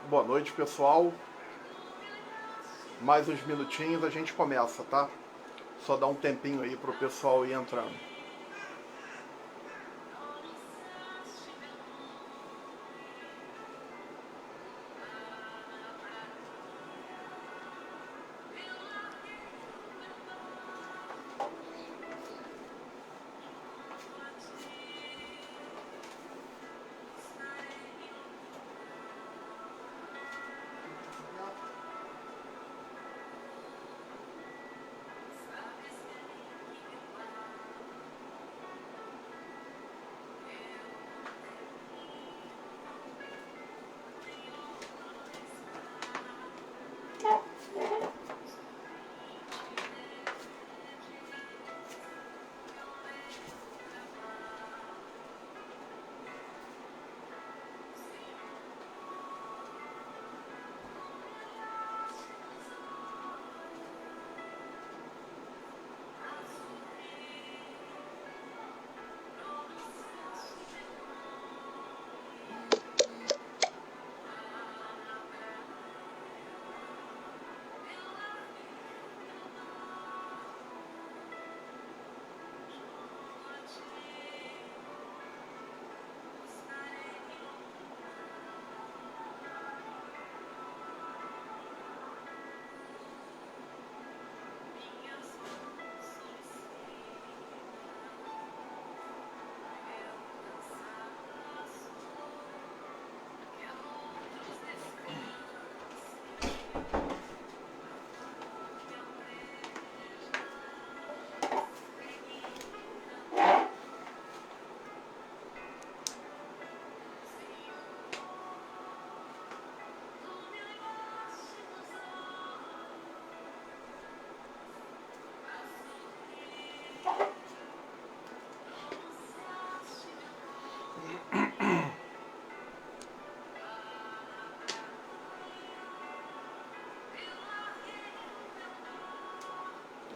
Boa noite, pessoal. Mais uns minutinhos a gente começa, tá? Só dá um tempinho aí pro pessoal ir entrando.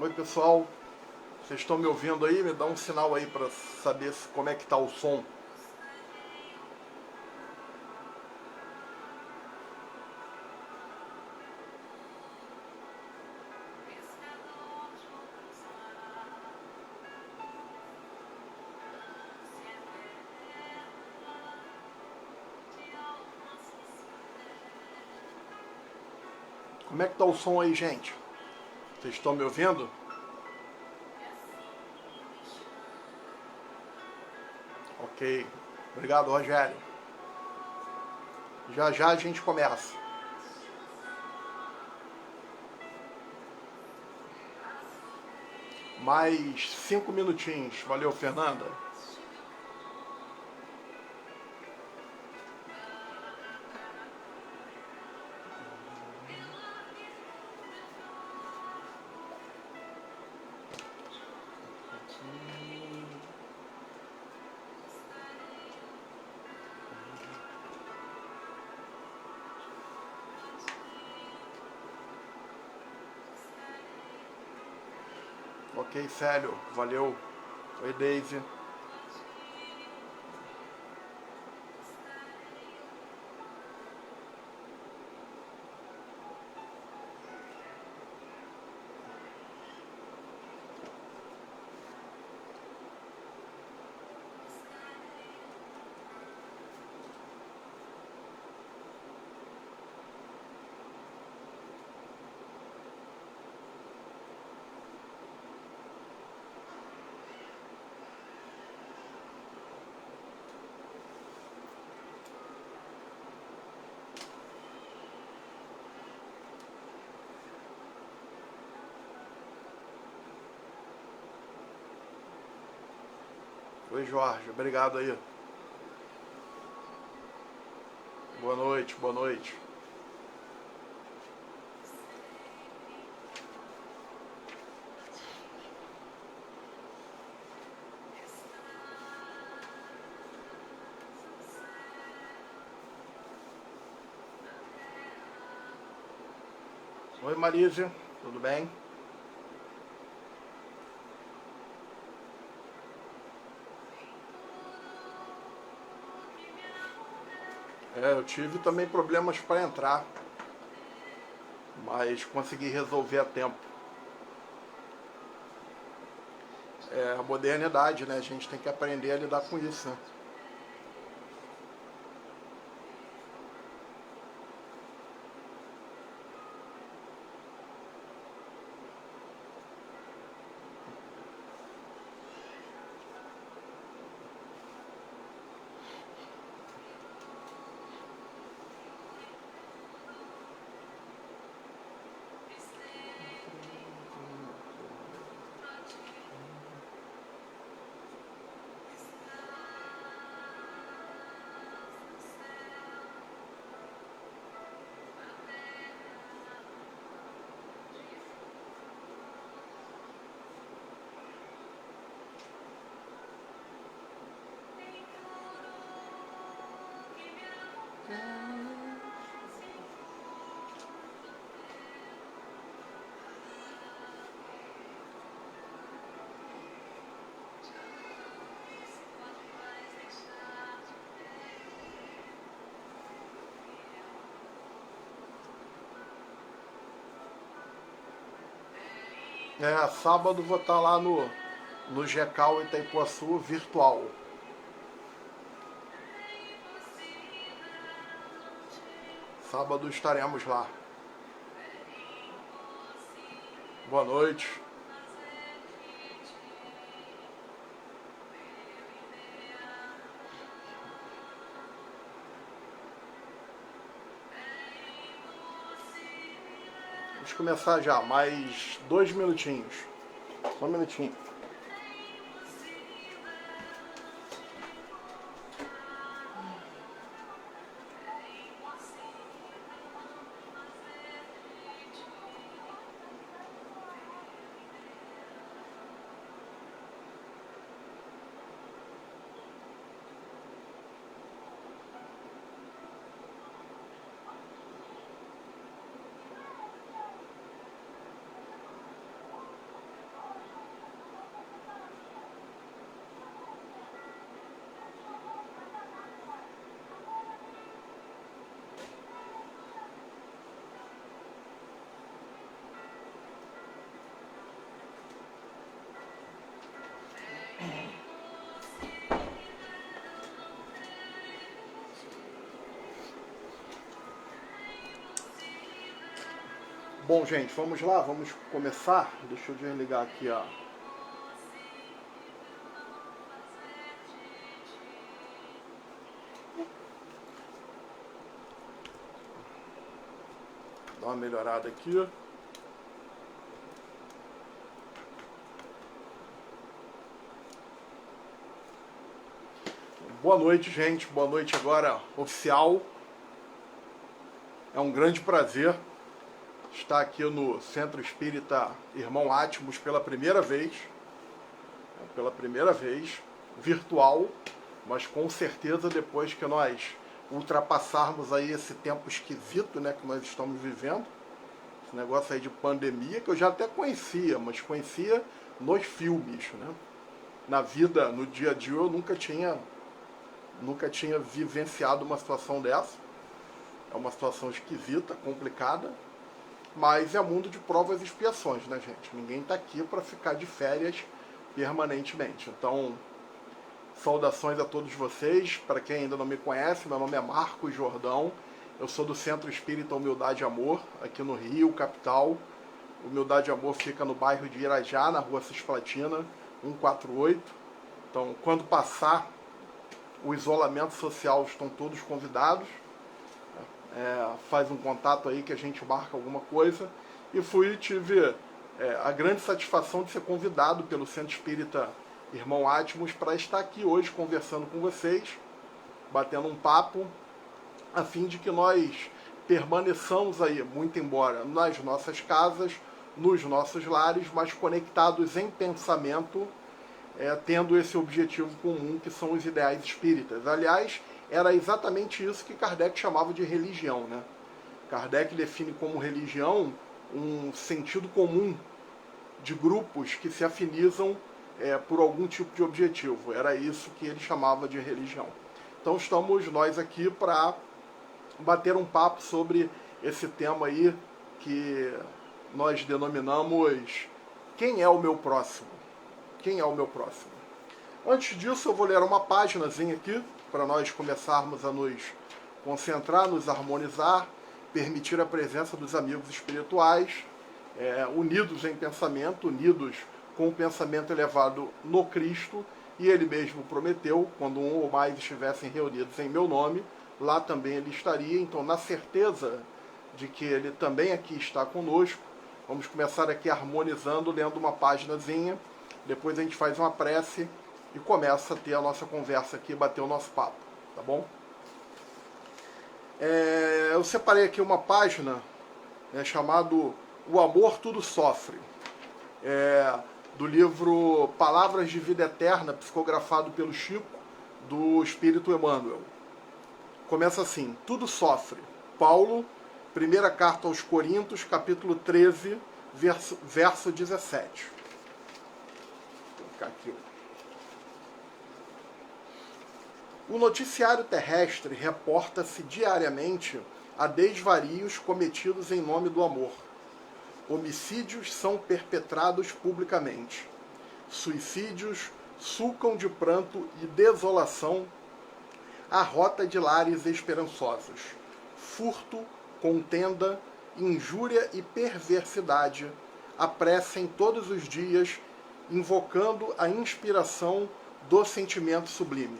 Oi, pessoal. Vocês estão me ouvindo aí? Me dá um sinal aí para saber como é que tá o som. Como é que tá o som aí, gente? Vocês estão me ouvindo? Ok. Obrigado, Rogério. Já já a gente começa. Mais 5 minutinhos. Valeu, Fernanda. Ok, Célio. Valeu. Oi, Daisy. Oi, Jorge. Obrigado aí. Boa noite, boa noite. Oi, Marísia. Tudo bem? Eu tive também problemas para entrar, mas consegui resolver a tempo. É a modernidade, né? A gente tem que aprender a lidar com isso, né? Sábado vou estar lá no GECAL Itaipuaçu virtual. Sábado estaremos lá. Boa noite. Vamos começar já, mais 2 minutinhos. Só um minutinho. Bom, gente, vamos lá, vamos começar. Deixa eu desligar aqui, ó. Dá uma melhorada aqui. Boa noite, gente. Boa noite agora, oficial. É um grande prazer estar aqui no Centro Espírita Irmão Átmos pela primeira vez. Virtual, mas com certeza depois que nós ultrapassarmos aí esse tempo esquisito, né, que nós estamos vivendo, esse negócio aí de pandemia, que eu já até conhecia, mas conhecia nos filmes, né? Na vida, no dia a dia, eu nunca tinha vivenciado uma situação dessa. É uma situação esquisita, complicada, mas é mundo de provas e expiações, né, gente? Ninguém está aqui para ficar de férias permanentemente. Então, saudações a todos vocês. Para quem ainda não me conhece, meu nome é Marcos Jordão. Eu sou do Centro Espírita Humildade e Amor, aqui no Rio, capital. Humildade e Amor fica no bairro de Irajá, na rua Cisplatina, 148. Então, quando passar o isolamento social, estão todos convidados. Faz um contato aí que a gente marca alguma coisa. E tive a grande satisfação de ser convidado pelo Centro Espírita Irmão Átmos para estar aqui hoje conversando com vocês, batendo um papo, a fim de que nós permaneçamos aí, muito embora nas nossas casas, nos nossos lares, mas conectados em pensamento, tendo esse objetivo comum que são os ideais espíritas. Aliás, era exatamente isso que Kardec chamava de religião, né? Kardec define como religião um sentido comum de grupos que se afinizam por algum tipo de objetivo. Era isso que ele chamava de religião. Então estamos nós aqui para bater um papo sobre esse tema aí que nós denominamos quem é o meu próximo? Quem é o meu próximo? Antes disso, eu vou ler uma páginazinha aqui para nós começarmos a nos concentrar, nos harmonizar, permitir a presença dos amigos espirituais, unidos em pensamento, unidos com o pensamento elevado no Cristo, e ele mesmo prometeu, quando um ou mais estivessem reunidos em meu nome, lá também ele estaria. Então, na certeza de que ele também aqui está conosco, vamos começar aqui harmonizando, lendo uma páginazinha, depois a gente faz uma prece e começa a ter a nossa conversa aqui, bater o nosso papo, tá bom? Eu separei aqui uma página chamado O Amor Tudo Sofre, do livro Palavras de Vida Eterna, psicografado pelo Chico, do Espírito Emmanuel. Começa assim: tudo sofre. Paulo, primeira carta aos Coríntios, capítulo 13, verso 17. Vou ficar aqui. O noticiário terrestre reporta-se diariamente a desvarios cometidos em nome do amor. Homicídios são perpetrados publicamente. Suicídios sulcam de pranto e desolação a rota de lares esperançosos. Furto, contenda, injúria e perversidade apressem todos os dias, invocando a inspiração do sentimento sublime.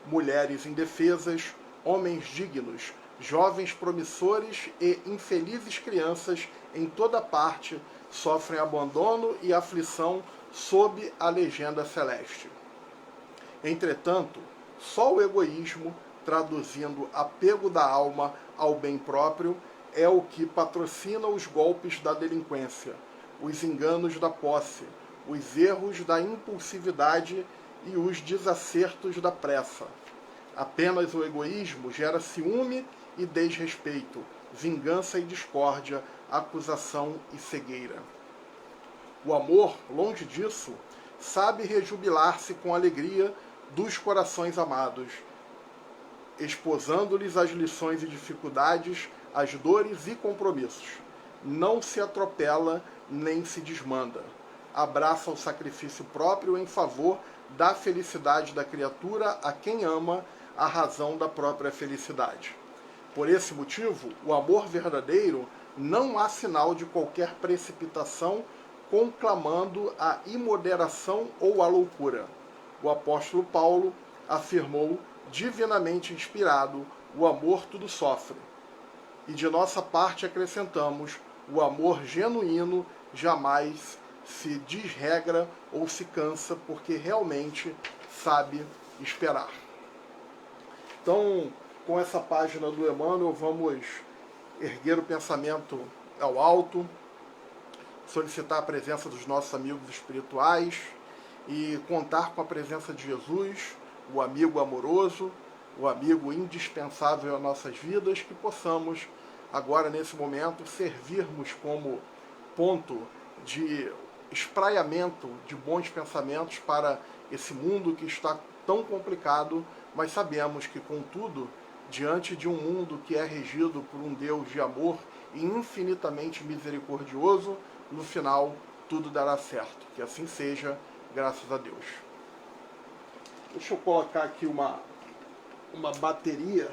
Mulheres indefesas, homens dignos, jovens promissores e infelizes crianças em toda parte sofrem abandono e aflição sob a legenda celeste. Entretanto, só o egoísmo, traduzindo apego da alma ao bem próprio, é o que patrocina os golpes da delinquência, os enganos da posse, os erros da impulsividade e os desacertos da pressa. Apenas o egoísmo gera ciúme e desrespeito, vingança e discórdia, acusação e cegueira. O amor, longe disso, sabe rejubilar-se com alegria dos corações amados, esposando-lhes as lições e dificuldades, as dores e compromissos. Não se atropela nem se desmanda. Abraça o sacrifício próprio em favor da felicidade da criatura a quem ama, a razão da própria felicidade. Por esse motivo, o amor verdadeiro não há sinal de qualquer precipitação conclamando a imoderação ou a loucura. O apóstolo Paulo afirmou, divinamente inspirado, o amor tudo sofre. E de nossa parte acrescentamos, o amor genuíno jamais se desregra ou se cansa, porque realmente sabe esperar. Então, com essa página do Emmanuel, vamos erguer o pensamento ao alto, solicitar a presença dos nossos amigos espirituais e contar com a presença de Jesus, o amigo amoroso, o amigo indispensável às nossas vidas, que possamos agora, nesse momento, servirmos como ponto de espraiamento de bons pensamentos para esse mundo que está tão complicado, mas sabemos que, contudo, diante de um mundo que é regido por um Deus de amor e infinitamente misericordioso, no final tudo dará certo. Que assim seja, graças a Deus. Deixa eu colocar aqui uma bateria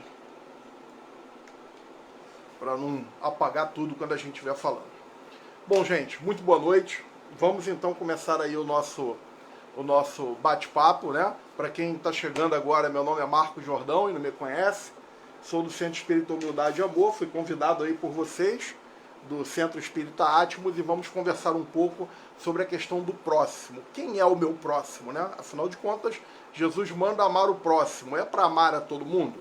para não apagar tudo quando a gente estiver falando. Bom, gente, muito boa noite. Vamos então começar aí o nosso bate-papo, né? Para quem está chegando agora, meu nome é Marcos Jordão e não me conhece. Sou do Centro Espírita Humildade e Amor, fui convidado aí por vocês do Centro Espírita Atmos e vamos conversar um pouco sobre a questão do próximo. Quem é o meu próximo, né? Afinal de contas, Jesus manda amar o próximo. É para amar a todo mundo?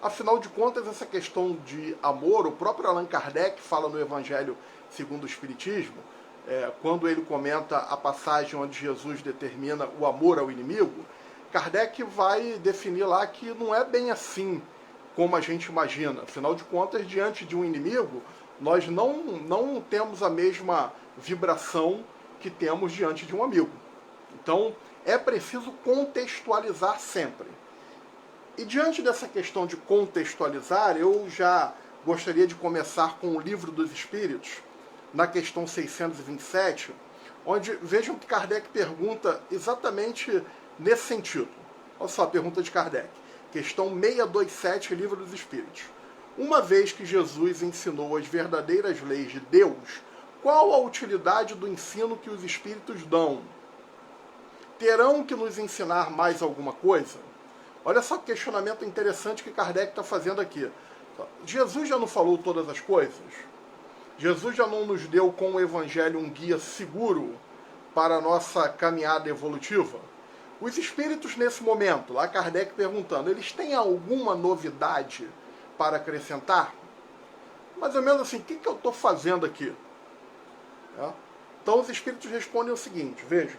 Afinal de contas, essa questão de amor, o próprio Allan Kardec fala no Evangelho segundo o Espiritismo, quando ele comenta a passagem onde Jesus determina o amor ao inimigo, Kardec vai definir lá que não é bem assim como a gente imagina. Afinal de contas, diante de um inimigo, nós não temos a mesma vibração que temos diante de um amigo. Então, é preciso contextualizar sempre. E diante dessa questão de contextualizar, eu já gostaria de começar com o Livro dos Espíritos, na questão 627, onde vejam que Kardec pergunta exatamente nesse sentido. Olha só a pergunta de Kardec. Questão 627, Livro dos Espíritos. Uma vez que Jesus ensinou as verdadeiras leis de Deus, qual a utilidade do ensino que os Espíritos dão? Terão que nos ensinar mais alguma coisa? Olha só que questionamento interessante que Kardec está fazendo aqui. Jesus já não falou todas as coisas? Jesus já não nos deu com o Evangelho um guia seguro para a nossa caminhada evolutiva? Os espíritos nesse momento, lá Kardec perguntando, eles têm alguma novidade para acrescentar? Mais ou menos assim, o que eu estou fazendo aqui? Então os espíritos respondem o seguinte, vejam.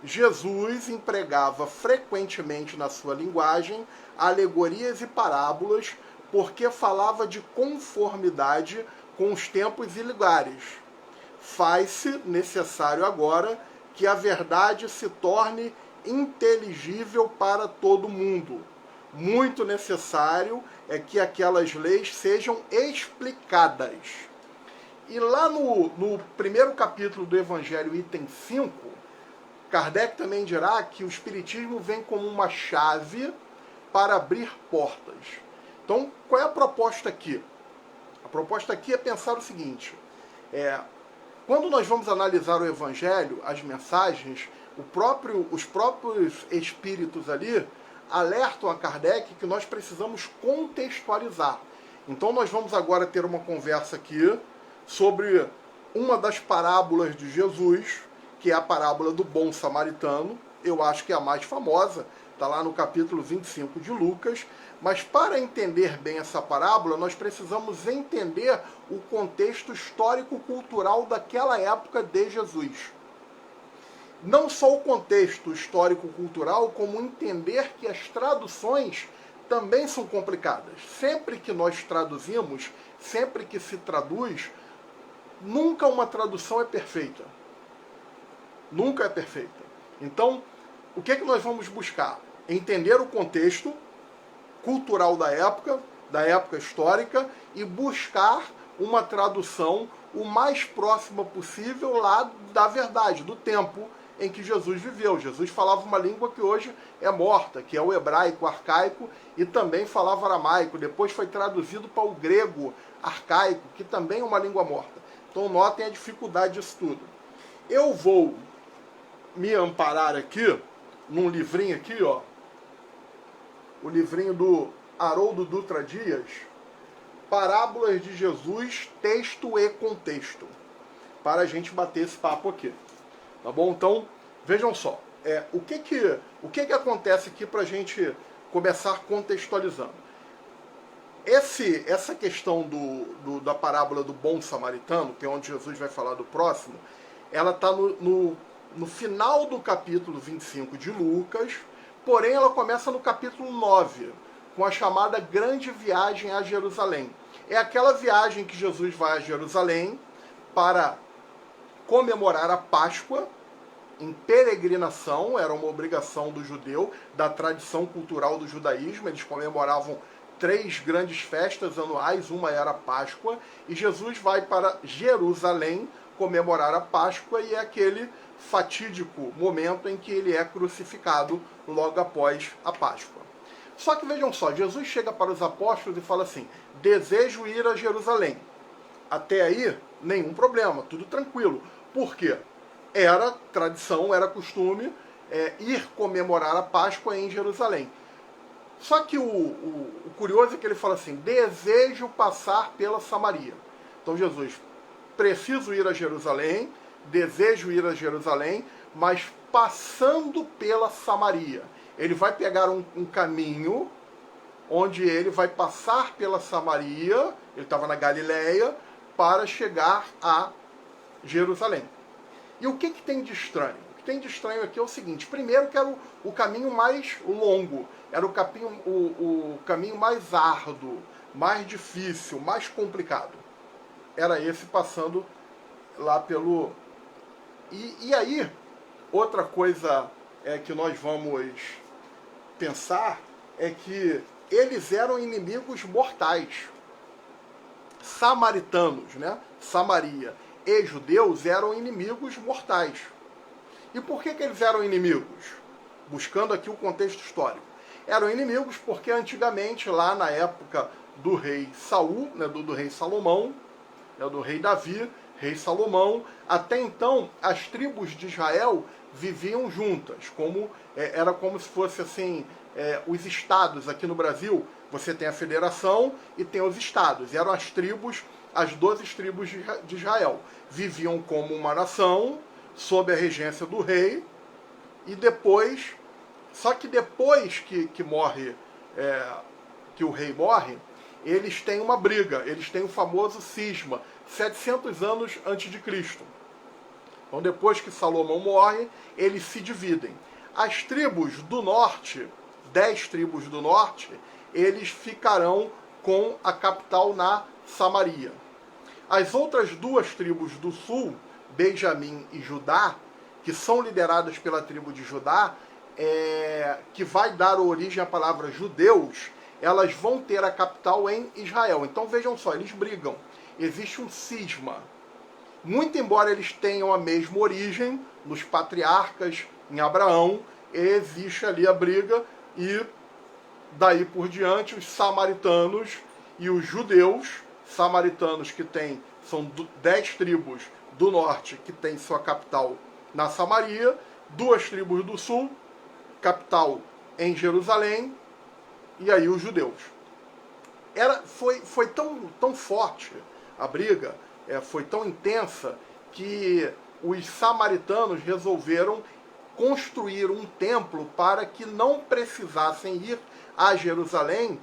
Jesus empregava frequentemente na sua linguagem alegorias e parábolas porque falava de conformidade com os tempos e lugares. Faz-se necessário agora que a verdade se torne inteligível para todo mundo. Muito necessário é que aquelas leis sejam explicadas. E lá no primeiro capítulo do Evangelho, item 5, Kardec também dirá que o Espiritismo vem como uma chave para abrir portas. Então, qual é a proposta aqui? A proposta aqui é pensar o seguinte, quando nós vamos analisar o Evangelho, as mensagens, os próprios espíritos ali alertam a Kardec que nós precisamos contextualizar. Então nós vamos agora ter uma conversa aqui sobre uma das parábolas de Jesus, que é a parábola do bom samaritano. Eu acho que é a mais famosa, está lá no capítulo 25 de Lucas. Mas para entender bem essa parábola, nós precisamos entender o contexto histórico-cultural daquela época de Jesus. Não só o contexto histórico-cultural, como entender que as traduções também são complicadas. Sempre que nós traduzimos, sempre que se traduz, nunca uma tradução é perfeita. Nunca é perfeita. Então, o que nós vamos buscar? Entender o contexto cultural da época histórica, e buscar uma tradução o mais próxima possível lá da verdade, do tempo em que Jesus viveu. Jesus falava uma língua que hoje é morta, que é o hebraico arcaico, e também falava aramaico. Depois foi traduzido para o grego arcaico, que também é uma língua morta. Então notem a dificuldade disso tudo. Eu vou me amparar aqui, num livrinho aqui, ó, o livrinho do Haroldo Dutra Dias, Parábolas de Jesus, texto e contexto, para a gente bater esse papo aqui. Tá bom? Então, vejam só. O que acontece aqui para a gente começar contextualizando? Essa questão da parábola do bom samaritano, que é onde Jesus vai falar do próximo, ela está no final do capítulo 25 de Lucas, porém ela começa no capítulo 9, com a chamada Grande Viagem a Jerusalém. É aquela viagem que Jesus vai a Jerusalém para comemorar a Páscoa, em peregrinação, era uma obrigação do judeu, da tradição cultural do judaísmo. Eles comemoravam 3 grandes festas anuais, uma era a Páscoa, e Jesus vai para Jerusalém comemorar a Páscoa, e é aquele fatídico momento em que ele é crucificado logo após a Páscoa. Só que vejam só, Jesus chega para os apóstolos e fala assim: desejo ir a Jerusalém. Até aí, nenhum problema, tudo tranquilo. Por quê? Era tradição, era costume ir comemorar a Páscoa em Jerusalém. Só que o curioso é que ele fala assim: desejo passar pela Samaria. Então Jesus, preciso ir a Jerusalém, desejo ir a Jerusalém, mas passando pela Samaria. Ele vai pegar um caminho onde ele vai passar pela Samaria, ele estava na Galileia, para chegar a Jerusalém. E o que tem de estranho? O que tem de estranho aqui é o seguinte: primeiro que era o caminho mais longo, era o caminho mais árduo, mais difícil, mais complicado. Era esse passando lá pelo... E aí, outra coisa que nós vamos pensar é que eles eram inimigos mortais. Samaritanos, né? Samaria e judeus eram inimigos mortais. E por que eles eram inimigos? Buscando aqui o contexto histórico. Eram inimigos porque antigamente, lá na época do rei Saul, né, do rei Salomão, né, do rei Davi, rei Salomão, até então as tribos de Israel viviam juntas, era como se fosse assim, os estados aqui no Brasil. Você tem a federação e tem os estados. Eram as tribos, as 12 tribos de Israel. Viviam como uma nação, sob a regência do rei, e depois, só que depois que morre, que o rei morre, eles têm uma briga, eles têm o famoso cisma, 700 anos antes de Cristo. Então depois que Salomão morre, eles se dividem. As tribos do norte, 10 tribos do norte, eles ficarão com a capital na Samaria. As outras 2 tribos do sul, Benjamim e Judá, que são lideradas pela tribo de Judá, que vai dar origem à palavra judeus, elas vão ter a capital em Israel. Então vejam só, eles brigam. Existe um cisma. Muito embora eles tenham a mesma origem, nos patriarcas, em Abraão, existe ali a briga, e daí por diante os samaritanos e os judeus, samaritanos que são 10 tribos do norte que tem sua capital na Samaria, 2 tribos do sul, capital em Jerusalém, e aí os judeus. Foi tão forte a briga, foi tão intensa, que os samaritanos resolveram construir um templo para que não precisassem ir a Jerusalém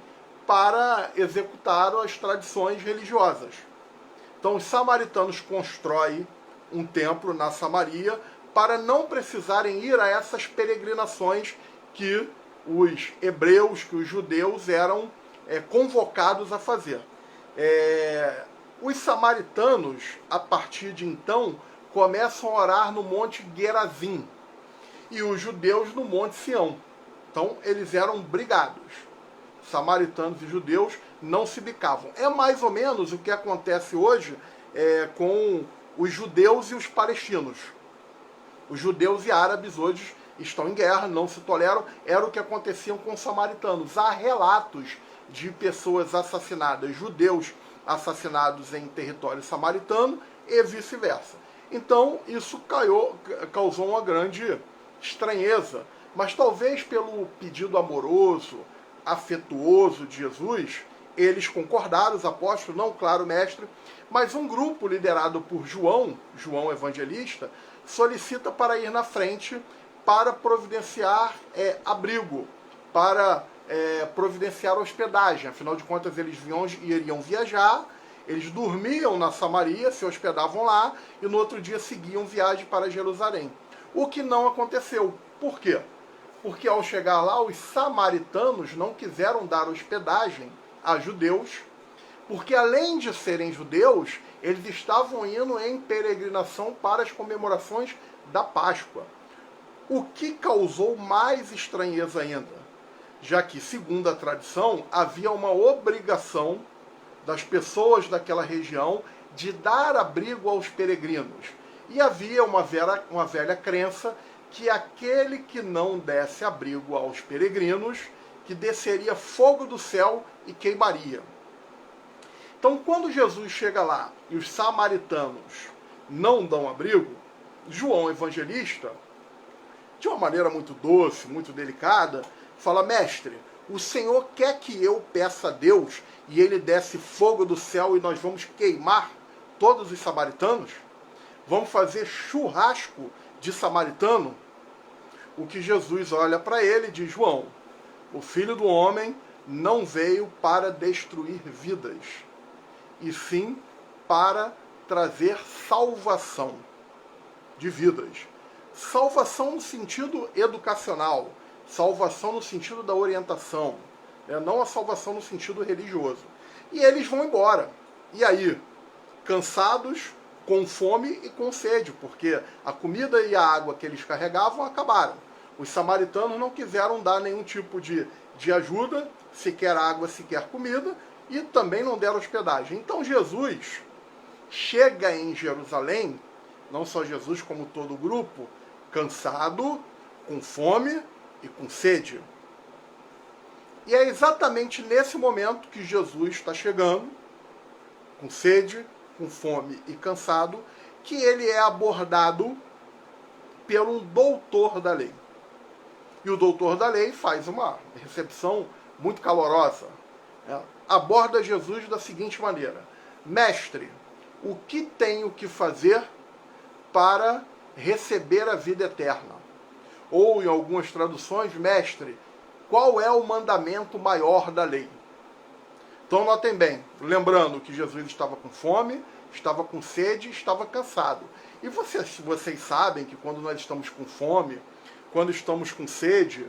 para executar as tradições religiosas. Então os samaritanos constroem um templo na Samaria para não precisarem ir a essas peregrinações que os hebreus, que os judeus eram convocados a fazer. Os samaritanos, a partir de então, começam a orar no Monte Gerazim e os judeus no Monte Sião. Então eles eram brigados. Samaritanos e judeus não se bicavam. É mais ou menos o que acontece hoje com os judeus e os palestinos. Os judeus e árabes hoje estão em guerra, não se toleram. Era o que acontecia com os samaritanos. Há relatos de pessoas assassinadas, judeus assassinados em território samaritano e vice-versa. Então isso causou uma grande estranheza. Mas talvez pelo pedido amoroso, afetuoso de Jesus, eles concordaram, os apóstolos, não, claro, mestre, mas um grupo liderado por João Evangelista, solicita para ir na frente para providenciar abrigo, para providenciar hospedagem. Afinal de contas, eles iriam viajar, eles dormiam na Samaria, se hospedavam lá, e no outro dia seguiam viagem para Jerusalém. O que não aconteceu. Por quê? Porque ao chegar lá, os samaritanos não quiseram dar hospedagem a judeus, porque além de serem judeus, eles estavam indo em peregrinação para as comemorações da Páscoa. O que causou mais estranheza ainda, já que, segundo a tradição, havia uma obrigação das pessoas daquela região de dar abrigo aos peregrinos. E havia uma velha crença que aquele que não desse abrigo aos peregrinos, que desceria fogo do céu e queimaria. Então, quando Jesus chega lá e os samaritanos não dão abrigo, João Evangelista, de uma maneira muito doce, muito delicada, fala: mestre, o Senhor quer que eu peça a Deus e ele desce fogo do céu e nós vamos queimar todos os samaritanos? Vamos fazer churrasco de samaritano? O que Jesus olha para ele e diz: João, o Filho do Homem não veio para destruir vidas, e sim para trazer salvação de vidas. Salvação no sentido educacional, salvação no sentido da orientação, não a salvação no sentido religioso. E eles vão embora. E aí, cansados, com fome e com sede, porque a comida e a água que eles carregavam acabaram. Os samaritanos não quiseram dar nenhum tipo de ajuda, sequer água, sequer comida, e também não deram hospedagem. Então Jesus chega em Jerusalém, não só Jesus como todo o grupo, cansado, com fome e com sede. E é exatamente nesse momento que Jesus está chegando, com sede, com fome e cansado, que ele é abordado pelo doutor da lei. E o doutor da lei faz uma recepção muito calorosa. Aborda Jesus da seguinte maneira: Mestre, o que tenho que fazer para receber a vida eterna? Ou, em algumas traduções, Mestre, qual é o mandamento maior da lei? Então notem bem, lembrando que Jesus estava com fome, estava com sede, estava cansado. E vocês sabem que quando nós estamos com fome, quando estamos com sede,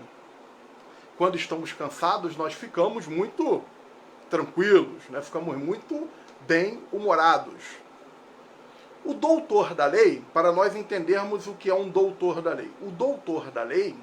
quando estamos cansados, nós ficamos muito tranquilos, né? Ficamos muito bem-humorados. O doutor da lei, para nós entendermos o que é um doutor da lei. O doutor da lei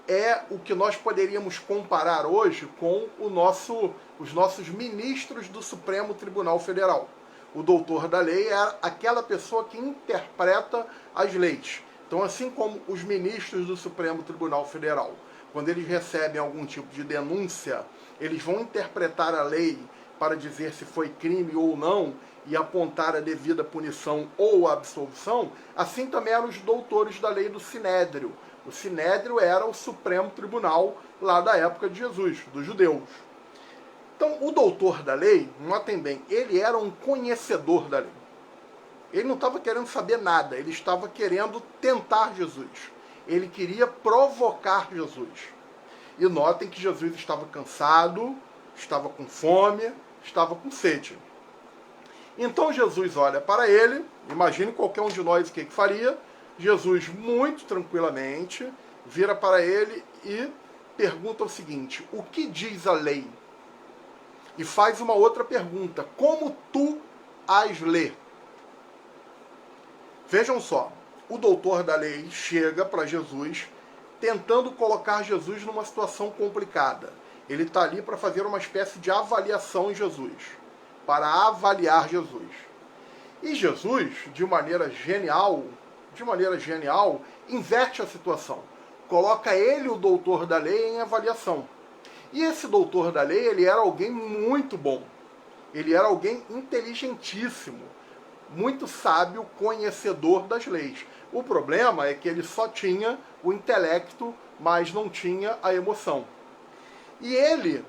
é o que nós poderíamos comparar hoje com os nossos ministros do Supremo Tribunal Federal. O doutor da lei é aquela pessoa que interpreta as leis. Então, assim como os ministros do Supremo Tribunal Federal, quando eles recebem algum tipo de denúncia, eles vão interpretar a lei para dizer se foi crime ou não e apontar a devida punição ou absolvição, assim também eram os doutores da lei do Sinédrio. O Sinédrio era o Supremo Tribunal lá da época de Jesus, dos judeus. Então, o doutor da lei, notem bem, ele era um conhecedor da lei. Ele não estava querendo saber nada, ele estava querendo tentar Jesus. Ele queria provocar Jesus. E notem que Jesus estava cansado, estava com fome, estava com sede. Então Jesus olha para ele, imagine qualquer um de nós o que faria. Jesus, muito tranquilamente, vira para ele e pergunta o seguinte: o que diz a lei? E faz uma outra pergunta: como tu as lê? Vejam só, o doutor da lei chega para Jesus tentando colocar Jesus numa situação complicada. Ele está ali para fazer uma espécie de avaliação em Jesus, para avaliar Jesus. E Jesus, de maneira genial, inverte a situação. Coloca ele, o doutor da lei, em avaliação. E esse doutor da lei, ele era alguém muito bom. Ele era alguém inteligentíssimo, muito sábio, conhecedor das leis. O problema é que ele só tinha o intelecto, mas não tinha a emoção. E ele,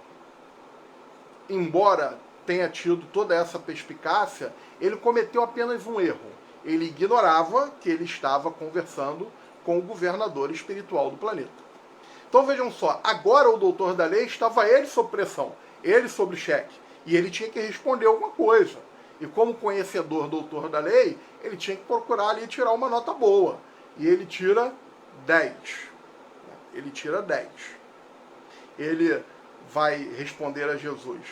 embora tenha tido toda essa perspicácia, ele cometeu apenas um erro. Ele ignorava que ele estava conversando com o governador espiritual do planeta. Então vejam só, agora o doutor da lei estava ele sob pressão, ele sob cheque, e ele tinha que responder alguma coisa. E como conhecedor doutor da lei, ele tinha que procurar ali tirar uma nota boa. E ele tira 10. Ele tira 10. Ele vai responder a Jesus: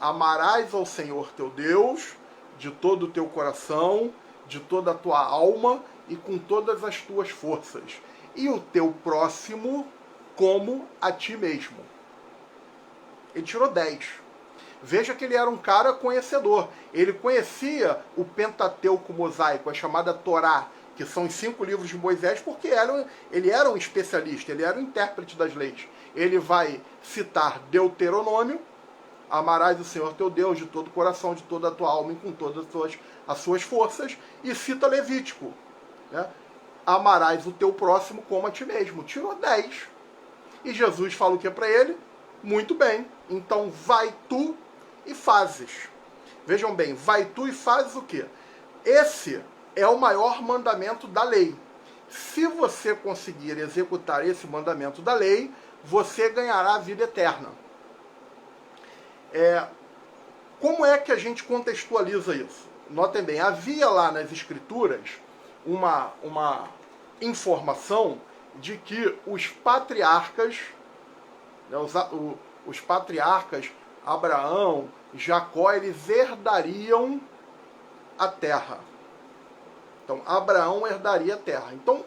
amarás ao Senhor teu Deus de todo o teu coração, de toda a tua alma e com todas as tuas forças, e o teu próximo como a ti mesmo. Ele tirou 10. Veja que ele era um cara conhecedor. Ele conhecia o Pentateuco mosaico, a chamada Torá, que são os 5 livros de Moisés, porque ele era um especialista, ele era um intérprete das leis. Ele vai citar Deuteronômio: amarás o Senhor teu Deus de todo o coração, de toda a tua alma e com todas as suas forças, e cita Levítico, né? Amarás o teu próximo como a ti mesmo. Tirou 10. E Jesus fala o que para ele? Muito bem, então vai tu e fazes. Vejam bem, vai tu e fazes o quê? Esse é o maior mandamento da lei. Se você conseguir executar esse mandamento da lei, você ganhará a vida eterna. Como é que a gente contextualiza isso? Notem bem, havia lá nas Escrituras uma informação de que os patriarcas, né, os patriarcas Abraão, Jacó, eles herdariam a terra. Então, Abraão herdaria a terra. Então,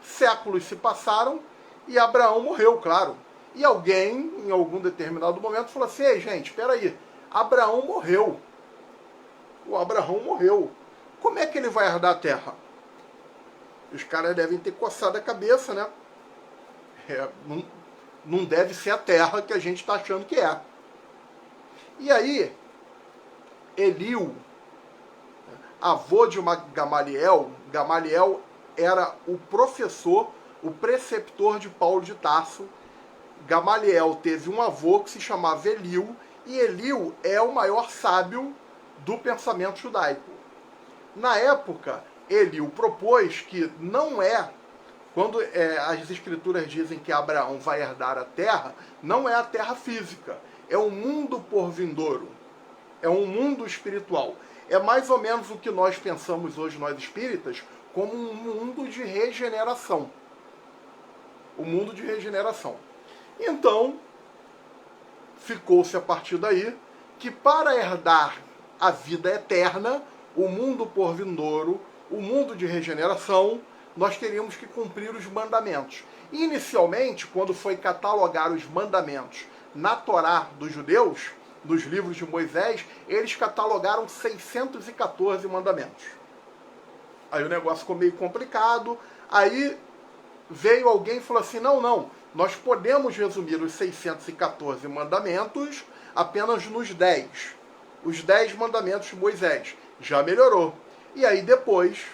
séculos se passaram E Abraão morreu, claro. E alguém, em algum determinado momento, falou assim: ei, gente, espera aí, Abraão morreu. O Abraão morreu. Como é que ele vai herdar a terra? Os caras devem ter coçado a cabeça, né? Não deve ser a terra que a gente está achando que é. E aí, Eliú, avô de Gamaliel, Gamaliel era o professor, o preceptor de Paulo de Tarso. Gamaliel teve um avô que se chamava Eliú, e Eliú é o maior sábio do pensamento judaico. Na época, Eliú propôs que não é, quando as escrituras dizem que Abraão vai herdar a terra, não é a terra física, é o mundo por vindouro, é um mundo espiritual. É mais ou menos o que nós pensamos hoje, nós espíritas, como um mundo de regeneração. O mundo de regeneração. Então, ficou-se a partir daí que para herdar a vida eterna, o mundo por vindouro, o mundo de regeneração, nós teríamos que cumprir os mandamentos. Inicialmente, quando foi catalogar os mandamentos na Torá dos judeus, nos livros de Moisés, eles catalogaram 614 mandamentos. Aí o negócio ficou meio complicado, aí veio alguém e falou assim, não, nós podemos resumir os 614 mandamentos apenas nos 10. Os 10 mandamentos de Moisés. Já melhorou. E aí depois,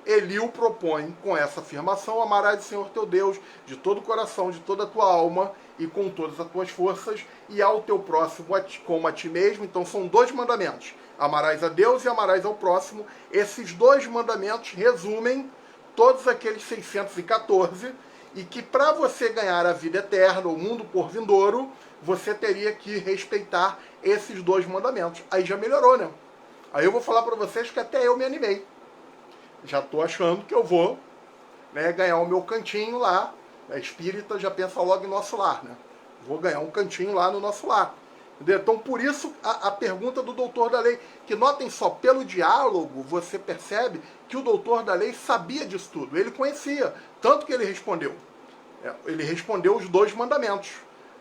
Eliú propõe com essa afirmação: amarás o Senhor teu Deus de todo o coração, de toda a tua alma e com todas as tuas forças, e ao teu próximo como a ti mesmo. Então são 2 mandamentos. Amarás a Deus e amarás ao próximo. Esses 2 mandamentos resumem todos aqueles 614, e que para você ganhar a vida eterna, o mundo por vindouro, você teria que respeitar esses 2 mandamentos. Aí já melhorou, né? Aí eu vou falar para vocês que até eu me animei. Já estou achando que eu vou, né, ganhar o meu cantinho lá. A espírita já pensa logo em nosso lar, né? Vou ganhar um cantinho lá no nosso lar. Entendeu? Então, por isso, a pergunta do doutor da lei, que notem só, pelo diálogo, você percebe que o doutor da lei sabia disso tudo. Ele conhecia, tanto que ele respondeu. Ele respondeu os 2 mandamentos.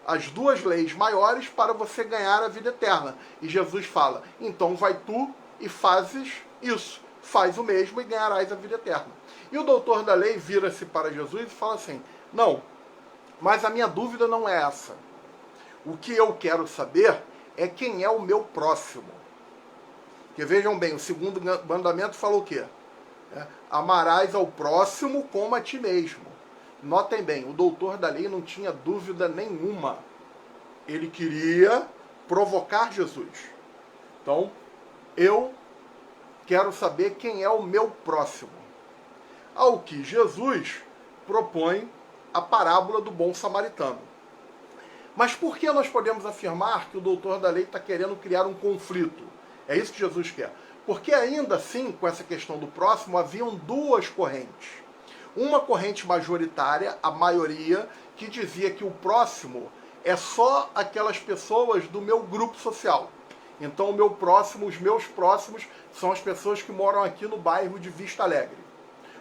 As 2 leis maiores para você ganhar a vida eterna. E Jesus fala, então vai tu e fazes isso. Faz o mesmo e ganharás a vida eterna. E o doutor da lei vira-se para Jesus e fala assim, não, mas a minha dúvida não é essa. O que eu quero saber é quem é o meu próximo. Porque vejam bem, o 2º mandamento fala o quê? Amarás ao próximo como a ti mesmo. Notem bem, o doutor da lei não tinha dúvida nenhuma. Ele queria provocar Jesus. Então, eu quero saber quem é o meu próximo. Ao que Jesus propõe a parábola do bom samaritano. Mas por que nós podemos afirmar que o doutor da lei está querendo criar um conflito? É isso que Jesus quer. Porque ainda assim, com essa questão do próximo, haviam 2 correntes. Uma corrente majoritária, a maioria, que dizia que o próximo é só aquelas pessoas do meu grupo social. Então o meu próximo, os meus próximos, são as pessoas que moram aqui no bairro de Vista Alegre.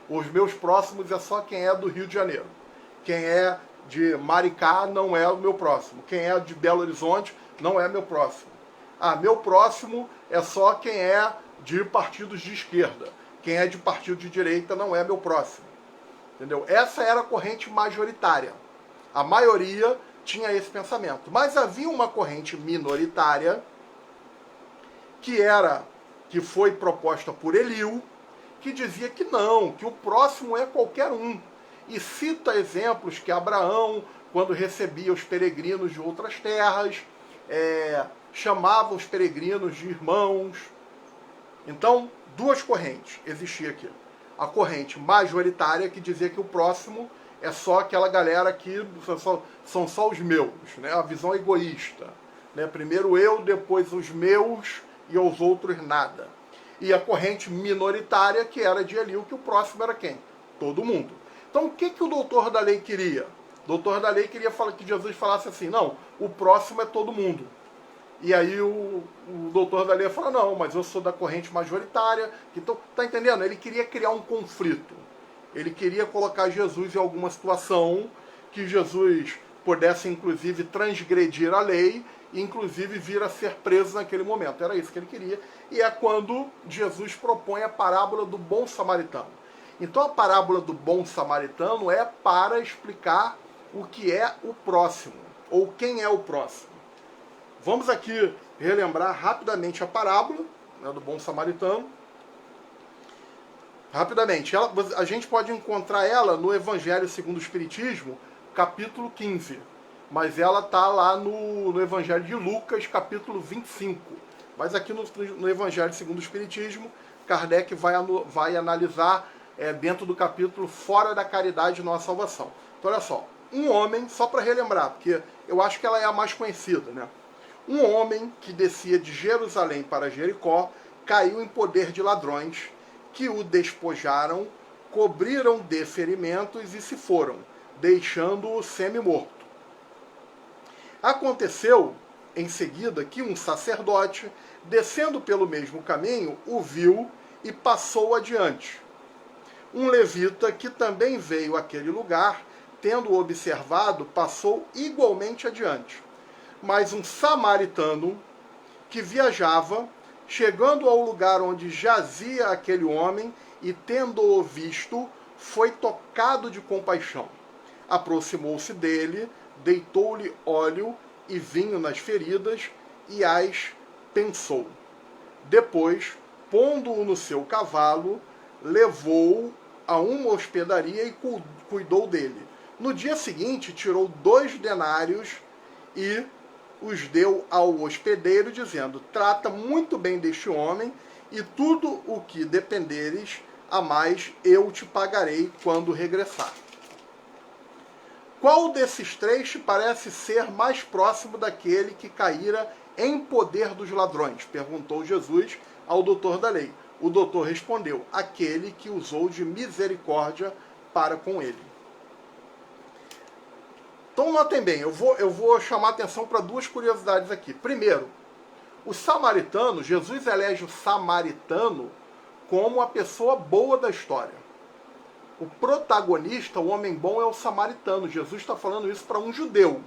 Os meus próximos é só quem é do Rio de Janeiro. Quem é de Maricá não é o meu próximo. Quem é de Belo Horizonte não é meu próximo. Meu próximo é só quem é de partidos de esquerda. Quem é de partido de direita não é meu próximo. Entendeu? Essa era a corrente majoritária. A maioria tinha esse pensamento. Mas havia uma corrente minoritária que foi proposta por Eliú, que dizia que não, que o próximo é qualquer um. E cita exemplos que Abraão, quando recebia os peregrinos de outras terras, chamava os peregrinos de irmãos. Então, 2 correntes existiam aqui. A corrente majoritária, que dizia que o próximo é só aquela galera que são só os meus, né? A visão egoísta. Né? Primeiro eu, depois os meus e aos outros nada. E a corrente minoritária, que era de Eliú, que o próximo era quem? Todo mundo. Então, o que o doutor da lei queria? O doutor da lei queria que Jesus falasse assim, não, o próximo é todo mundo. E aí o doutor da lei fala, não, mas eu sou da corrente majoritária. Então, tá entendendo? Ele queria criar um conflito. Ele queria colocar Jesus em alguma situação que Jesus pudesse, inclusive, transgredir a lei e, inclusive, vir a ser preso naquele momento. Era isso que ele queria. E é quando Jesus propõe a parábola do bom samaritano. Então, a parábola do bom samaritano é para explicar o que é o próximo, ou quem é o próximo. Vamos aqui relembrar rapidamente a parábola, né, do bom samaritano. Rapidamente, a gente pode encontrar ela no Evangelho segundo o Espiritismo, capítulo 15. Mas ela está lá no Evangelho de Lucas, capítulo 25. Mas aqui no Evangelho segundo o Espiritismo, Kardec vai analisar dentro do capítulo Fora da Caridade e Nossa Salvação. Então, olha só. Um homem, só para relembrar, porque eu acho que ela é a mais conhecida, né? Um homem que descia de Jerusalém para Jericó caiu em poder de ladrões, que o despojaram, cobriram de ferimentos e se foram, deixando-o semi-morto. Aconteceu, em seguida, que um sacerdote, descendo pelo mesmo caminho, o viu e passou adiante. Um levita, que também veio àquele lugar, tendo observado, passou igualmente adiante. Mas um samaritano, que viajava, chegando ao lugar onde jazia aquele homem e tendo-o visto, foi tocado de compaixão. Aproximou-se dele, deitou-lhe óleo e vinho nas feridas e as pensou. Depois, pondo-o no seu cavalo, levou-o a uma hospedaria e cuidou dele. No dia seguinte, tirou 2 denários e os deu ao hospedeiro, dizendo: trata muito bem deste homem, e tudo o que dependeres a mais eu te pagarei quando regressar. Qual desses 3 te parece ser mais próximo daquele que caíra em poder dos ladrões? Perguntou Jesus ao doutor da lei. O doutor respondeu: aquele que usou de misericórdia para com ele. Então notem bem, eu vou chamar atenção para 2 curiosidades aqui. Primeiro, o samaritano, Jesus elege o samaritano como a pessoa boa da história. O protagonista, o homem bom, é o samaritano. Jesus está falando isso para um judeu.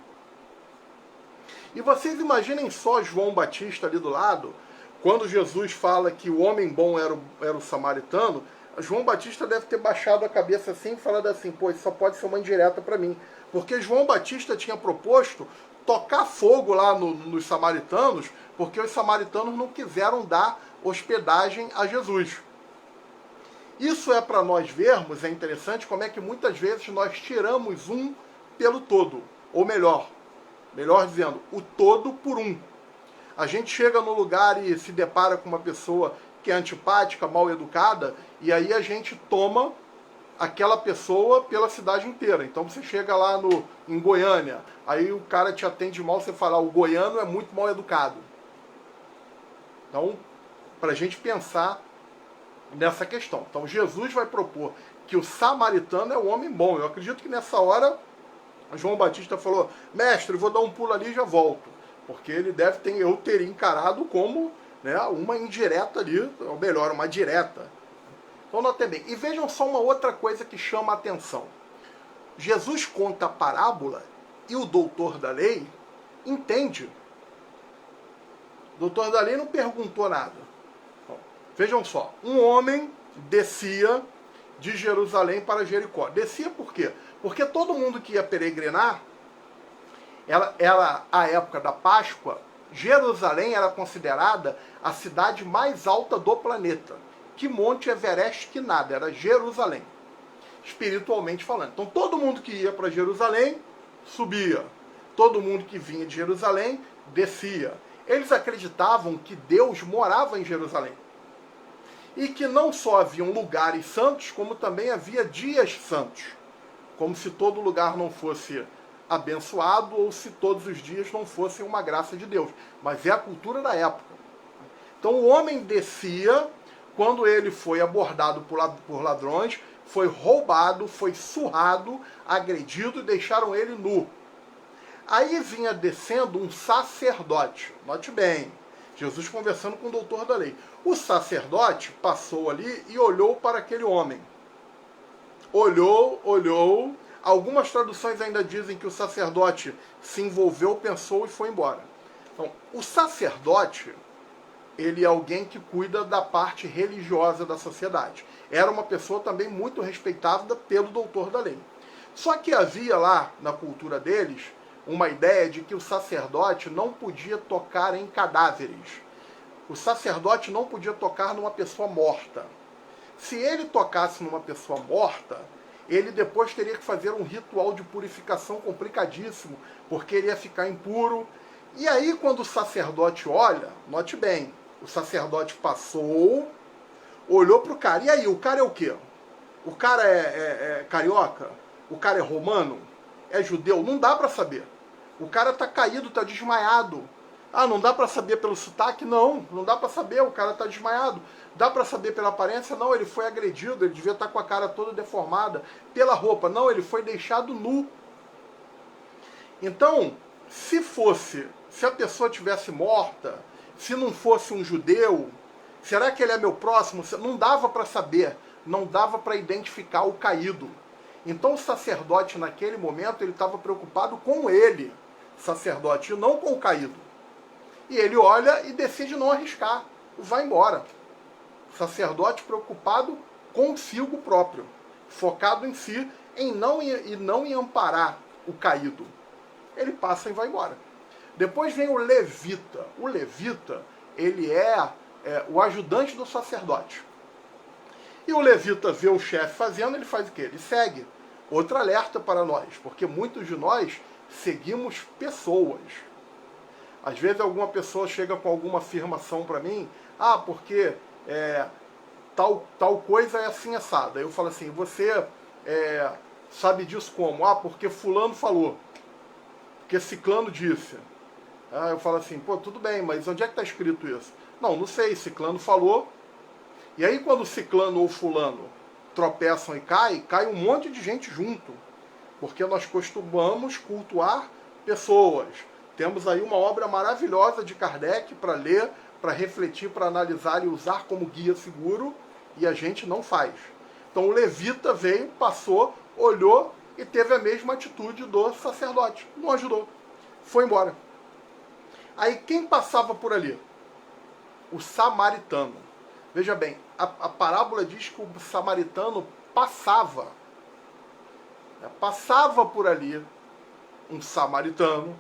E vocês imaginem só João Batista ali do lado, quando Jesus fala que o homem bom era o samaritano, João Batista deve ter baixado a cabeça assim e falado assim: pô, isso só pode ser uma indireta para mim. Porque João Batista tinha proposto tocar fogo lá nos samaritanos, porque os samaritanos não quiseram dar hospedagem a Jesus. Isso é para nós vermos, é interessante como é que muitas vezes nós tiramos um pelo todo. Ou melhor dizendo, o todo por um. A gente chega no lugar e se depara com uma pessoa que é antipática, mal educada, e aí a gente toma aquela pessoa pela cidade inteira. Então você chega lá em Goiânia, aí o cara te atende mal, você fala: o goiano é muito mal educado. Então, para a gente pensar nessa questão. Então Jesus vai propor que o samaritano é o homem bom. Eu acredito que nessa hora João Batista falou: mestre, vou dar um pulo ali e já volto. Porque ele eu teria encarado como, né, uma indireta ali, ou melhor, uma direta. Então notem bem. E vejam só uma outra coisa que chama a atenção. Jesus conta a parábola e o doutor da lei entende. O doutor da lei não perguntou nada. Bom, vejam só. Um homem descia de Jerusalém para Jericó. Descia por quê? Porque todo mundo que ia peregrinar, a época da Páscoa, Jerusalém era considerada a cidade mais alta do planeta. Que Monte Everest que nada, era Jerusalém, espiritualmente falando. Então todo mundo que ia para Jerusalém subia, todo mundo que vinha de Jerusalém descia. Eles acreditavam que Deus morava em Jerusalém e que não só haviam lugares santos, como também havia dias santos, como se todo lugar não fosse abençoado ou se todos os dias não fossem uma graça de Deus. Mas é a cultura da época. Então o homem descia. Quando ele foi abordado por ladrões, foi roubado, foi surrado, agredido e deixaram ele nu. Aí vinha descendo um sacerdote. Note bem, Jesus conversando com o doutor da lei. O sacerdote passou ali e olhou para aquele homem. Olhou, Algumas traduções ainda dizem que o sacerdote se envolveu, pensou e foi embora. Então, o sacerdote, ele é alguém que cuida da parte religiosa da sociedade. Era uma pessoa também muito respeitada pelo doutor da lei. Só que havia lá, na cultura deles, uma ideia de que o sacerdote não podia tocar em cadáveres. O sacerdote não podia tocar numa pessoa morta. Se ele tocasse numa pessoa morta, ele depois teria que fazer um ritual de purificação complicadíssimo, porque ele ia ficar impuro. E aí, quando o sacerdote olha, note bem, o sacerdote passou, olhou para o cara. E aí, o cara é o quê? O cara é carioca? O cara é romano? É judeu? Não dá para saber. O cara tá caído, tá desmaiado. Ah, não dá para saber pelo sotaque? Não, não dá para saber, o cara tá desmaiado. Dá para saber pela aparência? Não, ele foi agredido, ele devia estar com a cara toda deformada. Pela roupa? Não, ele foi deixado nu. Então, se a pessoa tivesse morta, se não fosse um judeu, será que ele é meu próximo? Não dava para saber, não dava para identificar o caído. Então o sacerdote naquele momento, ele estava preocupado com ele, sacerdote, e não com o caído. E ele olha e decide não arriscar, vai embora. Sacerdote preocupado consigo próprio, focado em si, e não em amparar o caído. Ele passa e vai embora. Depois vem o levita. O levita, ele é o ajudante do sacerdote. E o levita vê o chefe fazendo, ele faz o quê? Ele segue. Outro alerta para nós, porque muitos de nós seguimos pessoas. Às vezes alguma pessoa chega com alguma afirmação para mim, porque tal coisa é assim assada. Eu falo assim, você sabe disso como? Porque fulano falou, porque ciclano disse. Eu falo assim, tudo bem, mas onde é que está escrito isso? Não sei, ciclano falou. E aí quando ciclano ou fulano tropeçam e cai um monte de gente junto. Porque nós costumamos cultuar pessoas. Temos aí uma obra maravilhosa de Kardec para ler, para refletir, para analisar e usar como guia seguro, e a gente não faz. Então o levita veio, passou, olhou e teve a mesma atitude do sacerdote. Não ajudou. Foi embora. Aí quem passava por ali? O samaritano. Veja bem, a parábola diz que o samaritano passava. Passava por ali um samaritano.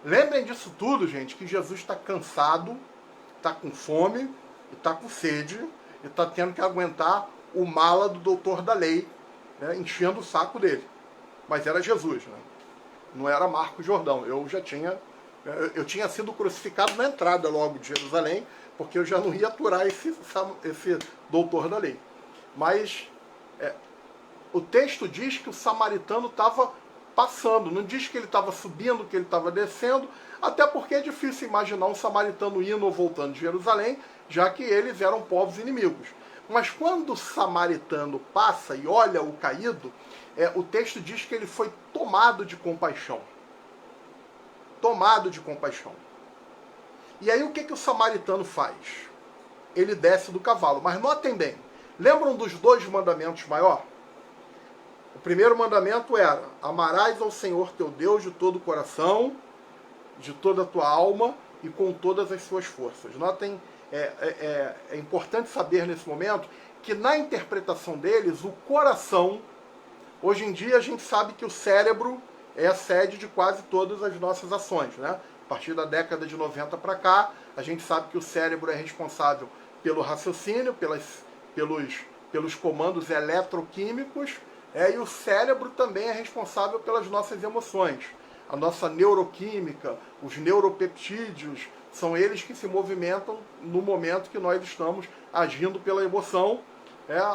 Lembrem disso tudo, gente, que Jesus está cansado, está com fome, está com sede, e está tendo que aguentar o mala do doutor da lei, né, enchendo o saco dele. Mas era Jesus, né? Não era Marcos Jordão. Eu tinha sido crucificado na entrada logo de Jerusalém, porque eu já não ia aturar esse doutor da lei. Mas o texto diz que o samaritano estava passando, não diz que ele estava subindo, que ele estava descendo, até porque é difícil imaginar um samaritano indo ou voltando de Jerusalém, já que eles eram povos inimigos. Mas quando o samaritano passa e olha o caído, o texto diz que ele foi tomado de compaixão. Tomado de compaixão. E aí o que o samaritano faz? Ele desce do cavalo. Mas notem bem, lembram dos 2 mandamentos maiores? O primeiro mandamento era: amarás ao Senhor teu Deus de todo o coração, de toda a tua alma e com todas as suas forças. Notem, é importante saber nesse momento que na interpretação deles, o coração, hoje em dia a gente sabe que o cérebro é a sede de quase todas as nossas ações, né? A partir da década de 90 para cá, a gente sabe que o cérebro é responsável pelo raciocínio, pelos comandos eletroquímicos, e o cérebro também é responsável pelas nossas emoções. A nossa neuroquímica, os neuropeptídeos, são eles que se movimentam no momento que nós estamos agindo pela emoção,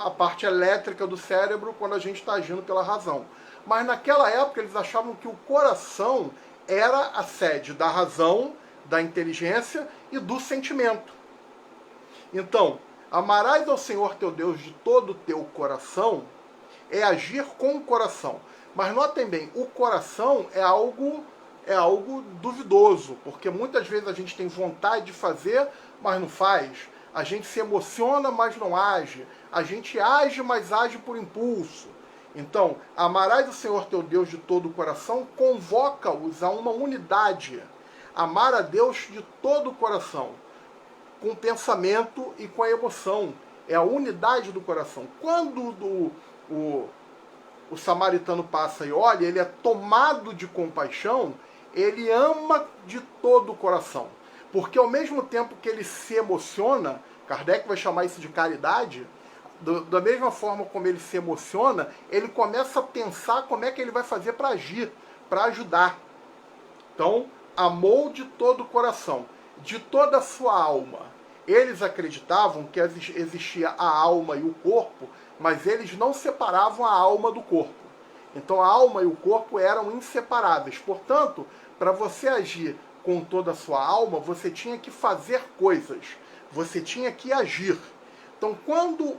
a parte elétrica do cérebro quando a gente está agindo pela razão. Mas naquela época eles achavam que o coração era a sede da razão, da inteligência e do sentimento. Então, amarás ao Senhor teu Deus de todo o teu coração é agir com o coração. Mas notem bem, o coração é algo duvidoso, porque muitas vezes a gente tem vontade de fazer, mas não faz. A gente se emociona, mas não age. A gente age, mas age por impulso. Então, amarás o Senhor teu Deus de todo o coração, convoca-os a uma unidade. Amar a Deus de todo o coração, com o pensamento e com a emoção. É a unidade do coração. Quando o samaritano passa e olha, ele é tomado de compaixão, ele ama de todo o coração. Porque ao mesmo tempo que ele se emociona, Kardec vai chamar isso de caridade, da mesma forma como ele se emociona, ele começa a pensar como é que ele vai fazer para agir, para ajudar. Então, amou de todo o coração, de toda a sua alma. Eles acreditavam que existia a alma e o corpo, mas eles não separavam a alma do corpo. Então a alma e o corpo eram inseparáveis. Portanto, para você agir com toda a sua alma, você tinha que fazer coisas, você tinha que agir. Então quando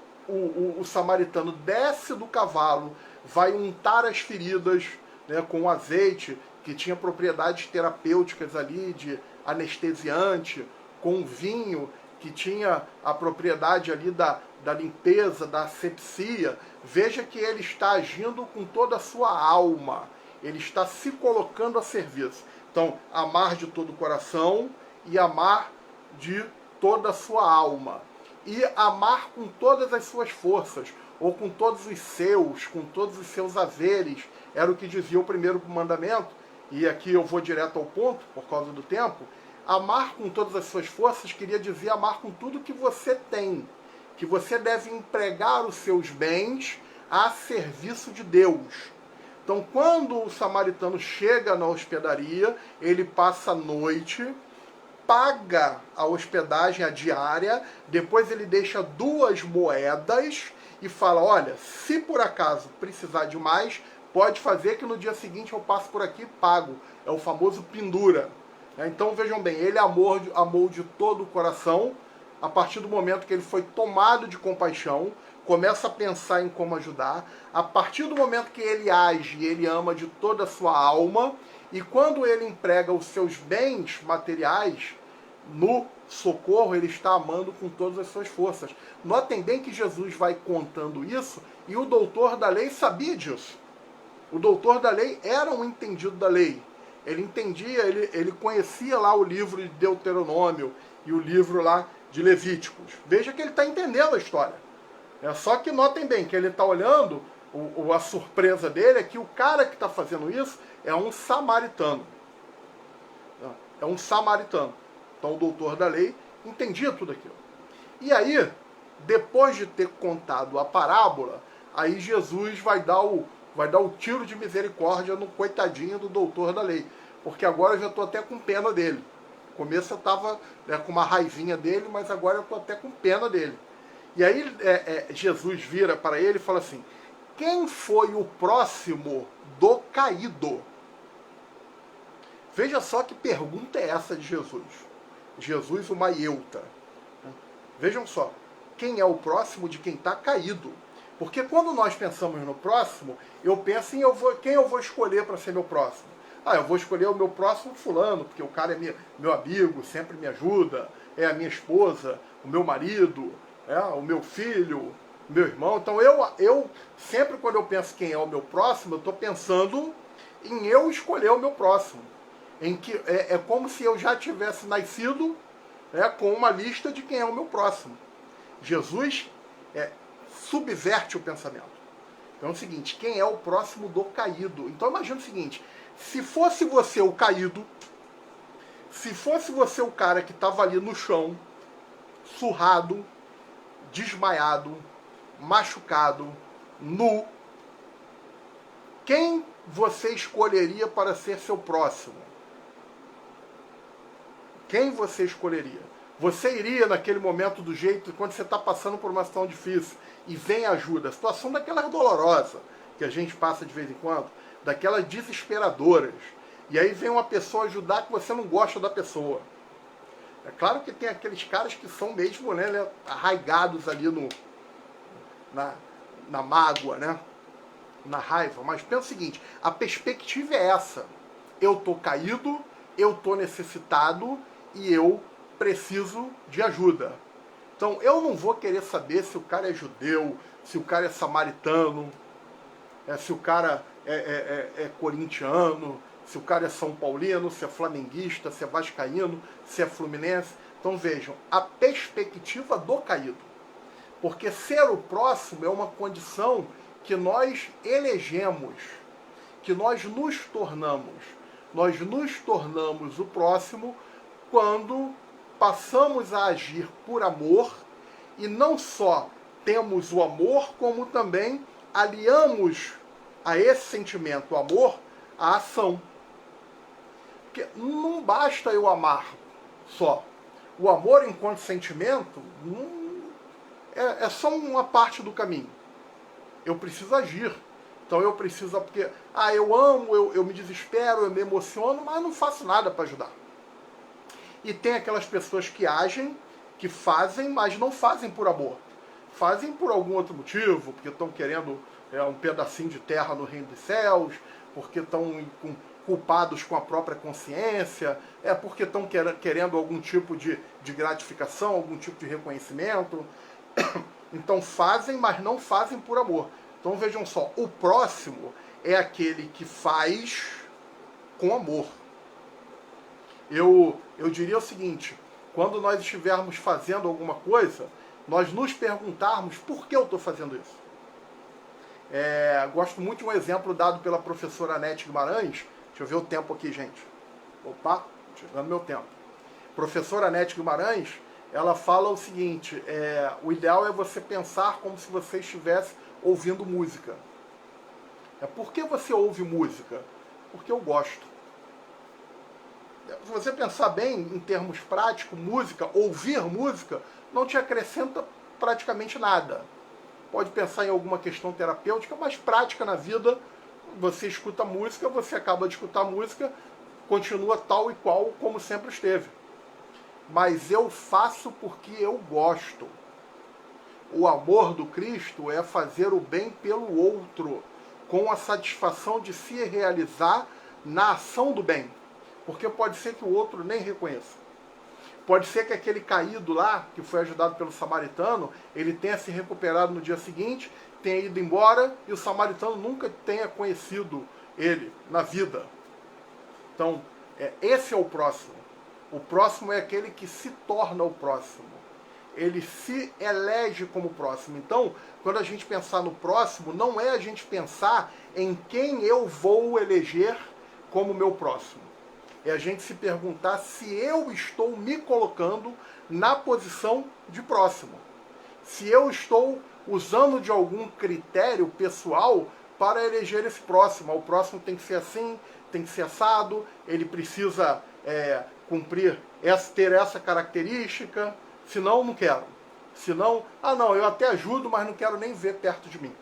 o samaritano desce do cavalo, vai untar as feridas, né, com azeite, que tinha propriedades terapêuticas ali, de anestesiante, com vinho, que tinha a propriedade ali da limpeza, da asepsia, veja que ele está agindo com toda a sua alma, ele está se colocando a serviço. Então, amar de todo o coração e amar de toda a sua alma. E amar com todas as suas forças, ou com todos os seus haveres, era o que dizia o primeiro mandamento, e aqui eu vou direto ao ponto, por causa do tempo. Amar com todas as suas forças queria dizer amar com tudo que você tem, que você deve empregar os seus bens a serviço de Deus. Então, quando o samaritano chega na hospedaria, ele passa a noite, paga a hospedagem, a diária, depois ele deixa 2 moedas e fala, olha, se por acaso precisar de mais, pode fazer que no dia seguinte eu passo por aqui e pago. É o famoso pendura. Então vejam bem, ele amou de todo o coração. A partir do momento que ele foi tomado de compaixão, começa a pensar em como ajudar. A partir do momento que ele age, ele ama de toda a sua alma. E quando ele emprega os seus bens materiais no socorro, ele está amando com todas as suas forças. Notem bem que Jesus vai contando isso e o doutor da lei sabia disso. O doutor da lei era um entendido da lei. Ele entendia, ele conhecia lá o livro de Deuteronômio e o livro lá de Levíticos. Veja que ele está entendendo a história. Só que notem bem que ele está olhando, a surpresa dele é que o cara que está fazendo isso é um samaritano. É um samaritano. Então o doutor da lei entendia tudo aquilo. E aí, depois de ter contado a parábola, aí Jesus vai dar o tiro de misericórdia no coitadinho do doutor da lei. Porque agora eu já estou até com pena dele. No começo eu estava com uma raivinha dele, mas agora eu estou até com pena dele. E aí Jesus vira para ele e fala assim, quem foi o próximo do caído? Veja só que pergunta é essa de Jesus. Jesus, uma ieuta. Vejam só, quem é o próximo de quem está caído? Porque quando nós pensamos no próximo, eu penso em quem eu vou escolher para ser meu próximo. Eu vou escolher o meu próximo fulano, porque o cara é meu amigo, sempre me ajuda, é a minha esposa, o meu marido, o meu filho, o meu irmão. Então eu sempre quando eu penso quem é o meu próximo, eu estou pensando em eu escolher o meu próximo. Em que é como se eu já tivesse nascido com uma lista de quem é o meu próximo. Jesus subverte o pensamento. Então é o seguinte, quem é o próximo do caído? Então imagina o seguinte, se fosse você o caído, se fosse você o cara que estava ali no chão, surrado, desmaiado, machucado, nu, quem você escolheria para ser seu próximo? Quem você escolheria? Você iria naquele momento do jeito, quando você está passando por uma situação difícil e vem ajuda, a situação daquelas dolorosa que a gente passa de vez em quando, daquelas desesperadoras, e aí vem uma pessoa ajudar que você não gosta da pessoa. É claro que tem aqueles caras que são mesmo arraigados ali na mágoa, na raiva, mas pensa o seguinte, a perspectiva é essa, eu estou caído, eu estou necessitado e eu preciso de ajuda. Então eu não vou querer saber se o cara é judeu, se o cara é samaritano. se o cara é corintiano, se o cara é São Paulino, se é flamenguista, se é vascaíno, se é fluminense. Então vejam, a perspectiva do caído. Porque ser o próximo é uma condição que nós elegemos, que nós nos tornamos. Nós nos tornamos o próximo quando passamos a agir por amor e não só temos o amor, como também aliamos a esse sentimento, o amor, a ação. Porque não basta eu amar só. O amor enquanto sentimento é só uma parte do caminho. Eu preciso agir. Então eu preciso, porque eu amo, eu me desespero, eu me emociono, mas não faço nada para ajudar. E tem aquelas pessoas que agem, que fazem, mas não fazem por amor. Fazem por algum outro motivo, porque estão querendo um pedacinho de terra no reino dos céus, porque estão culpados com a própria consciência, porque estão querendo algum tipo de gratificação, algum tipo de reconhecimento. Então fazem, mas não fazem por amor. Então vejam só, o próximo é aquele que faz com amor. Eu diria o seguinte, quando nós estivermos fazendo alguma coisa, nós nos perguntarmos por que eu estou fazendo isso. Gosto muito de um exemplo dado pela professora Anete Guimarães. Deixa eu ver o tempo aqui, gente. Opa, chegando meu tempo. Professora Anete Guimarães, ela fala o seguinte, o ideal é você pensar como se você estivesse ouvindo música. Por que você ouve música? Porque eu gosto. Se você pensar bem em termos práticos, música, ouvir música, não te acrescenta praticamente nada. Pode pensar em alguma questão terapêutica, mas prática na vida, você escuta música, você acaba de escutar música, continua tal e qual como sempre esteve. Mas eu faço porque eu gosto. O amor do Cristo é fazer o bem pelo outro, com a satisfação de se realizar na ação do bem. Porque pode ser que o outro nem reconheça. Pode ser que aquele caído lá, que foi ajudado pelo samaritano, ele tenha se recuperado no dia seguinte, tenha ido embora e o samaritano nunca tenha conhecido ele na vida. Então, esse é o próximo. O próximo é aquele que se torna o próximo. Ele se elege como próximo. Então, quando a gente pensar no próximo, não é a gente pensar em quem eu vou eleger como meu próximo. É a gente se perguntar se eu estou me colocando na posição de próximo. Se eu estou usando de algum critério pessoal para eleger esse próximo. O próximo tem que ser assim, tem que ser assado, ele precisa cumprir, ter essa característica, senão não quero. Senão, não, eu até ajudo, mas não quero nem ver perto de mim.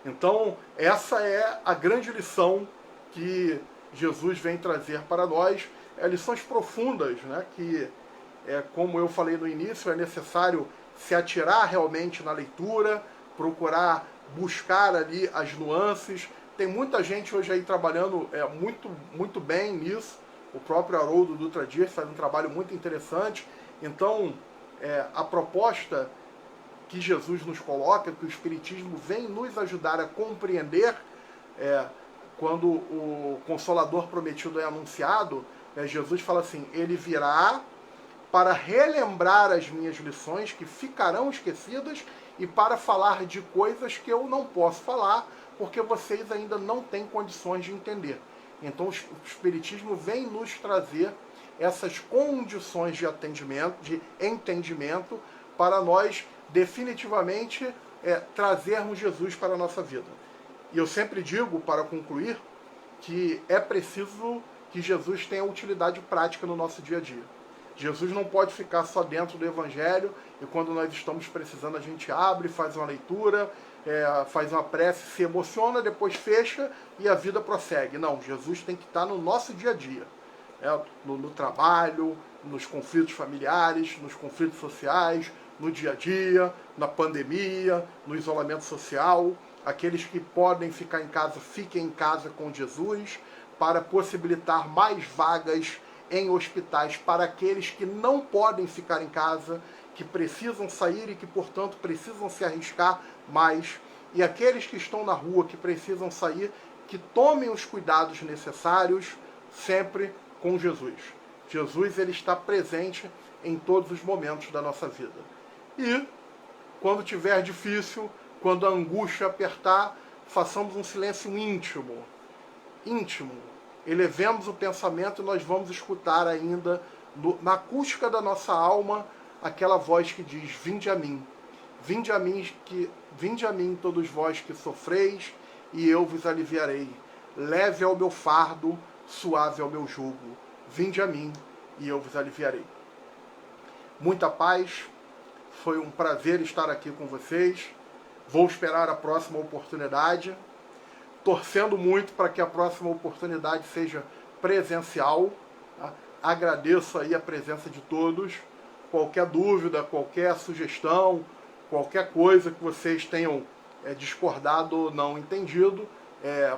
Então, essa é a grande lição que Jesus vem trazer para nós, lições profundas, né? Que, como eu falei no início, é necessário se atirar realmente na leitura, procurar buscar ali as nuances. Tem muita gente hoje aí trabalhando muito, muito bem nisso. O próprio Haroldo Dutra Dias faz um trabalho muito interessante. Então, a proposta que Jesus nos coloca, que o Espiritismo vem nos ajudar a compreender, quando o Consolador prometido é anunciado, Jesus fala assim, ele virá para relembrar as minhas lições que ficarão esquecidas e para falar de coisas que eu não posso falar porque vocês ainda não têm condições de entender. Então o Espiritismo vem nos trazer essas condições de entendimento para nós definitivamente trazermos Jesus para a nossa vida. E eu sempre digo, para concluir, que é preciso que Jesus tenha utilidade prática no nosso dia a dia. Jesus não pode ficar só dentro do Evangelho e quando nós estamos precisando a gente abre, faz uma leitura, faz uma prece, se emociona, depois fecha e a vida prossegue. Não, Jesus tem que estar no nosso dia a dia. No trabalho, nos conflitos familiares, nos conflitos sociais, no dia a dia, na pandemia, no isolamento social. Aqueles que podem ficar em casa, fiquem em casa com Jesus, para possibilitar mais vagas em hospitais para aqueles que não podem ficar em casa, que precisam sair e que, portanto, precisam se arriscar mais. e aqueles que estão na rua, que precisam sair, que tomem os cuidados necessários, sempre com Jesus. Jesus, ele está presente em todos os momentos da nossa vida. E, quando tiver difícil, quando a angústia apertar, façamos um silêncio íntimo. Elevemos o pensamento e nós vamos escutar ainda, na acústica da nossa alma, aquela voz que diz: vinde a mim. Vinde a mim todos vós que sofreis, e eu vos aliviarei. Leve ao meu fardo, suave ao meu jugo. Vinde a mim, e eu vos aliviarei. Muita paz, foi um prazer estar aqui com vocês. Vou esperar a próxima oportunidade, torcendo muito para que a próxima oportunidade seja presencial. Tá? Agradeço aí a presença de todos. Qualquer dúvida, qualquer sugestão, qualquer coisa que vocês tenham discordado ou não entendido,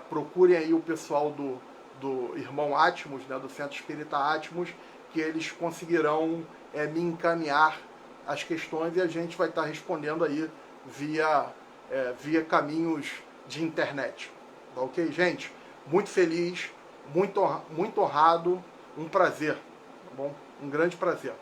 procurem aí o pessoal do Irmão Atmos, né, do Centro Espírita Atmos, que eles conseguirão me encaminhar as questões e a gente vai estar respondendo aí via caminhos de internet. Tá ok, gente? Muito feliz, muito honrado, um prazer, tá bom? Um grande prazer.